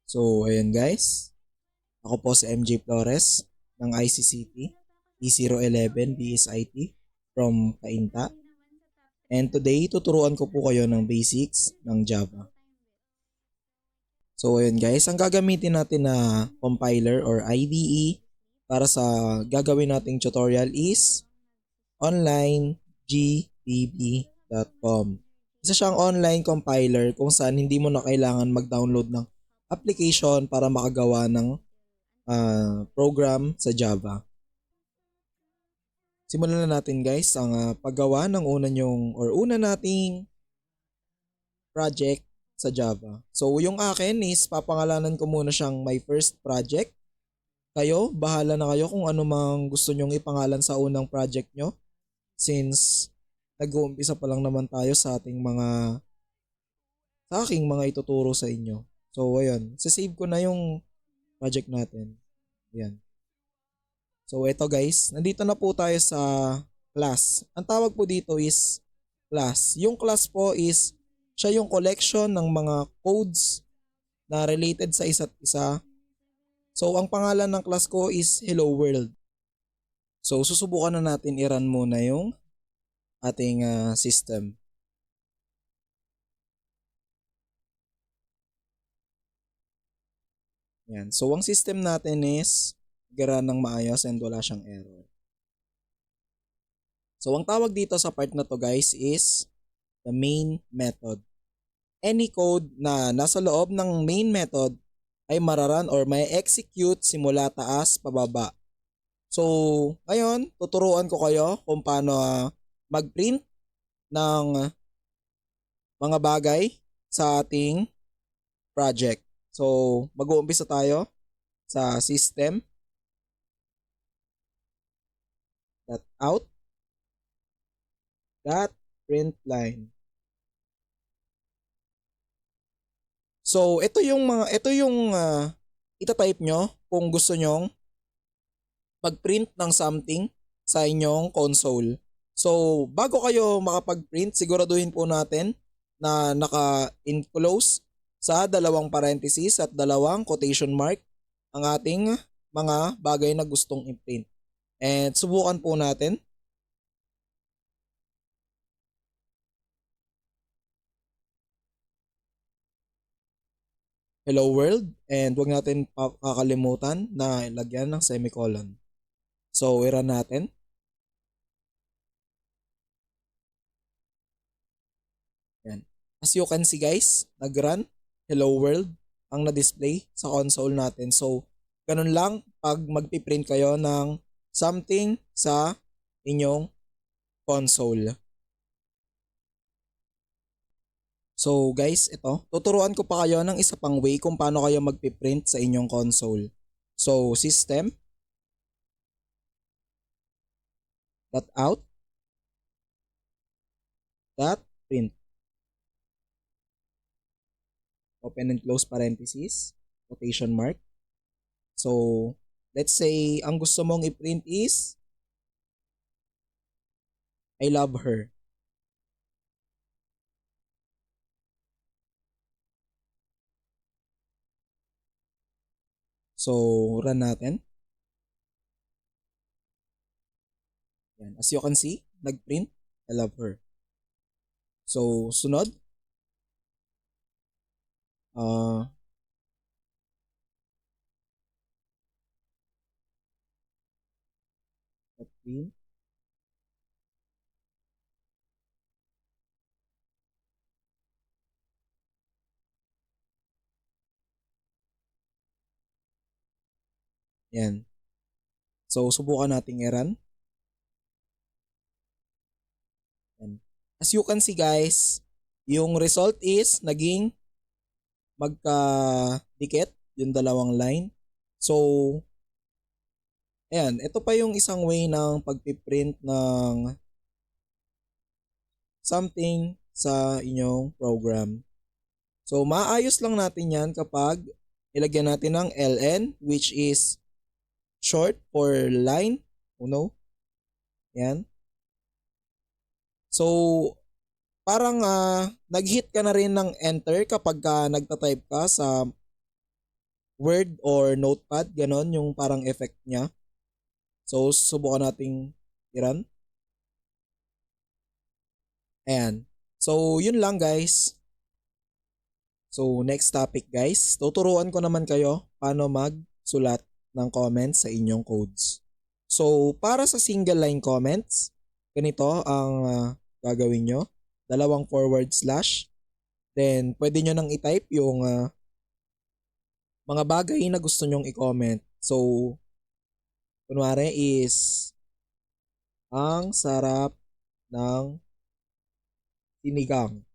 So, ayun guys. Ako po si MJ Flores ng ICCT E011 BSIT from Cainta. And today, tuturuan ko po kayo ng basics ng Java. So, ayun guys. Ang gagamitin natin na compiler or IDE para sa gagawin nating tutorial is onlinegdb.com. Isa siyang online compiler kung saan hindi mo na kailangan mag-download ng application para makagawa ng program sa Java. Simulan na natin guys ang paggawa ng una nating project sa Java. So yung akin is papangalanan ko muna siyang my first project. Kayo, bahala na kayo kung ano mang gusto nyong ipangalan sa unang project nyo since nag-uumpisa pa lang naman tayo sa aking mga ituturo sa inyo. So ayun, sasave ko na yung project natin. Ayan. So ito guys, nandito na po tayo sa class. Ang tawag po dito is class. Yung class po is siya yung collection ng mga codes na related sa isa't isa. So ang pangalan ng class ko is Hello World. So susubukan na natin i-run muna yung ating system. Yan. So ang system natin is gara ng maayos and wala siyang error. So ang tawag dito sa part na to guys is the main method. Any code na nasa loob ng main method ay mararan or may execute simula taas pababa. So ngayon tuturuan ko kayo kung paano mag-print ng mga bagay sa ating project. So mag-uumpisa tayo sa system .out .println. So ito yung ita-type nyo kung gusto nyong mag-print ng something sa inyong console. So bago kayo makapag-print, siguraduhin po natin na naka-enclose sa dalawang parentheses at dalawang quotation mark ang ating mga bagay na gustong i-print. And subukan po natin. Hello world, and huwag natin kakalimutan na ilagyan ng semicolon. So i-run natin. Yan. As you can see guys, nag-run Hello World ang na-display sa console natin. So ganun lang pag magpiprint kayo ng something sa inyong console. So guys, ito, tuturuan ko pa kayo ng isa pang way kung paano kayo magpiprint sa inyong console. So system .out .print, open and close parentheses, quotation mark. So let's say ang gusto mong i-print is I love her. So run natin. Yan. As you can see, nag-print I love her. So sunod, print yan. So subukan nating i-run. As you can see guys, yung result is naging magkadikit yung dalawang line. So ayan, ito pa yung isang way ng pagpiprint ng something sa inyong program. So maayos lang natin yan kapag ilagyan natin ng ln, which is short for line. Yan. So parang nag-hit ka na rin ng enter kapag nagta-type ka sa Word or Notepad, ganon yung parang effect niya. So, subukan nating i-run. Ayan. So, yun lang guys. So, next topic guys. Tuturuan ko naman kayo paano magsulat ng comments sa inyong codes. So, para sa single line comments, ganito ang gagawin nyo. Dalawang forward slash. Then, pwede nyo nang i-type yung mga bagay na gusto nyong i-comment. So, kunwari is, ang sarap ng sinigang.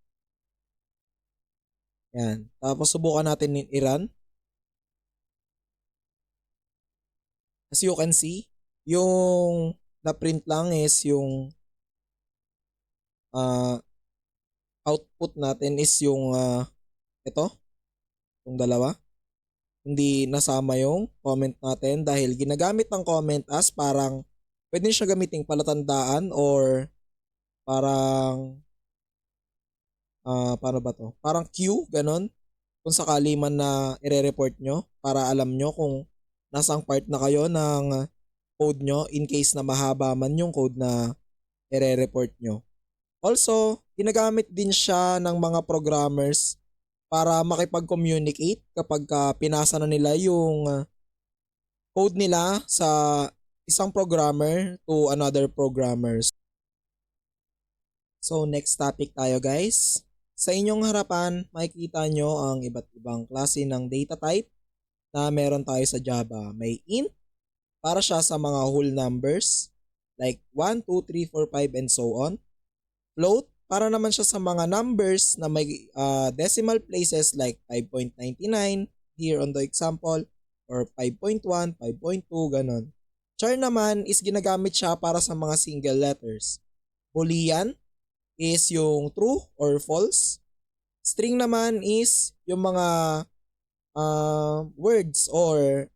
Yan. Tapos subukan natin i-run. As you can see, yung na-print lang is yung output natin is yung ito, yung dalawa. Hindi nasama yung comment natin dahil ginagamit ng comment as parang pwede siya gamiting palatandaan or parang paano ba to? Parang queue, ganon. Kung sakali man na ire-report nyo para alam nyo kung nasang part na kayo ng code nyo in case na mahaba man yung code na ire-report nyo. Also, ginagamit din siya ng mga programmers para makipag-communicate kapag pinasa na nila yung code nila sa isang programmer to another programmers. So next topic tayo guys. Sa inyong harapan, makikita nyo ang iba't ibang klase ng data type na meron tayo sa Java. May int para siya sa mga whole numbers like 1, 2, 3, 4, 5 and so on. Float para naman siya sa mga numbers na may decimal places like 5.99 here on the example or 5.1, 5.2 ganon. Char naman is ginagamit siya para sa mga single letters. Boolean is yung true or false. String naman is yung mga words or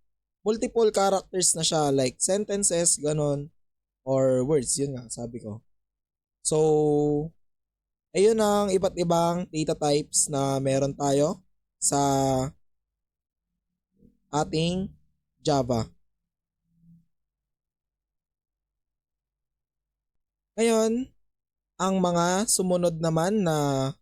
multiple characters na siya like sentences, ganon, or words, yun nga sabi ko. So, ayun ang iba't ibang data types na meron tayo sa ating Java. Ngayon, ang mga sumunod naman na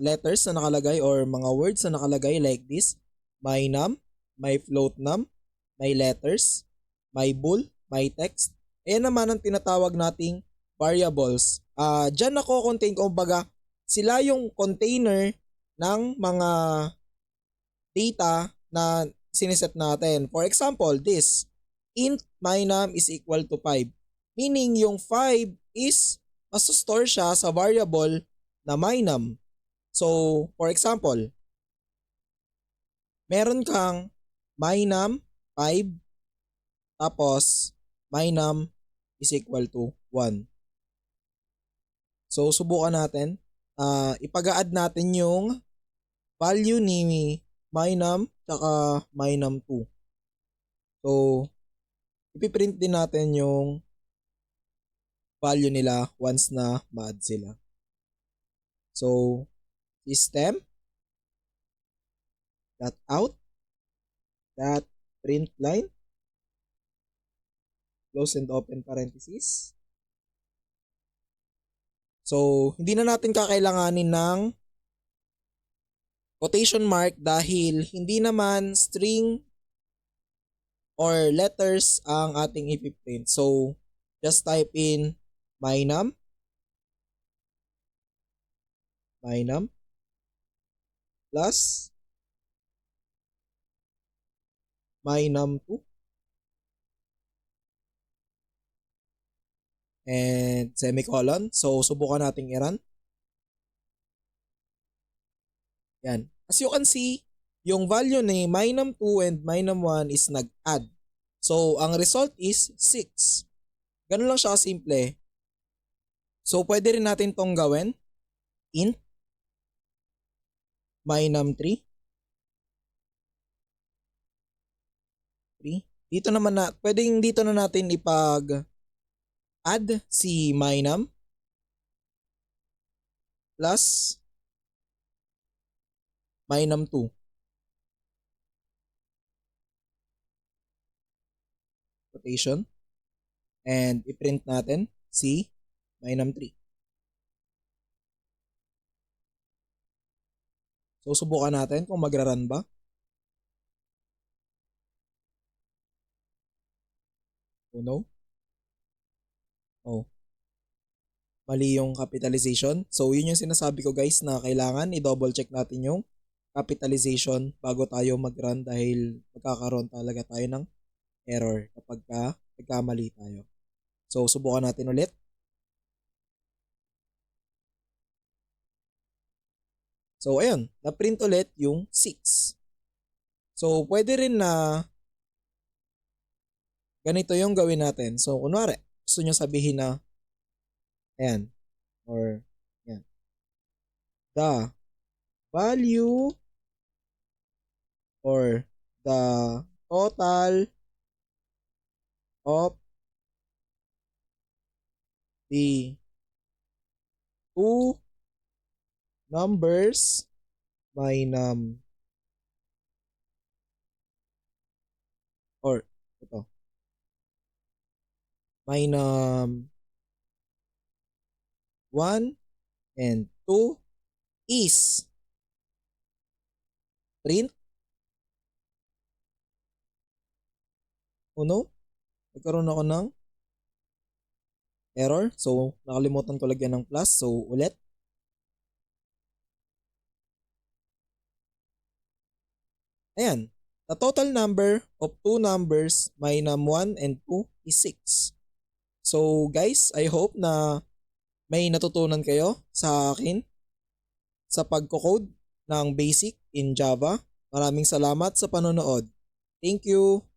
letters na nakalagay or mga words na nakalagay like this, may num, may float num, may letters, may bool, may text. Ayan naman ang tinatawag nating variables. Diyan nako-contain kumbaga sila yung container ng mga data na siniset natin. For example, this int my num is equal to 5. Meaning yung 5 is masusstore siya sa variable na my num. So, for example, meron kang my num 5 tapos my num is equal to 1. So, subukan natin. Ipag-add natin yung value ni my num tsaka my num 2. So, ipiprint din natin yung value nila once na ma-add sila. So, system dot out dot print line close and open parenthesis. So, hindi na natin kakailanganin ng quotation mark dahil hindi naman string or letters ang ating ipiprint. So, just type in my num plus my num 2 and semicolon. So, subukan nating i-run. Yan. As you can see, yung value ni my num 2 and my num 1 is nag-add. So, ang result is 6. Ganun lang siya simple. So, pwede rin natin tong gawin. Int my num 3. Dito naman pwedeng dito na natin ipag-add si my num plus my num 2. quotation, and i-print natin si mynum3. So subukan natin kung magra-run ba. Oh no. Oh. Mali yung capitalization. So yun yung sinasabi ko guys na kailangan i-double check natin yung capitalization bago tayo mag-run dahil magkakaroon talaga tayo ng error kapag nagkamali tayo. So subukan natin ulit. So ayun, na-print ulit yung 6. So pwede rin na ganito yung gawin natin. So kunwari, gusto nyo sabihin na ayan, or ayan, the value or the total of the two numbers mynum or ito mynum 1 and 2 is print. Oh no, nagkaroon ako ng error. So nakalimutan ko lagyan ng plus. So ulit. Ayan. The total number of two numbers mynum 1 and 2 is 6. So guys, I hope na may natutunan kayo sa akin sa pagko-code ng basic in Java. Maraming salamat sa panonood. Thank you!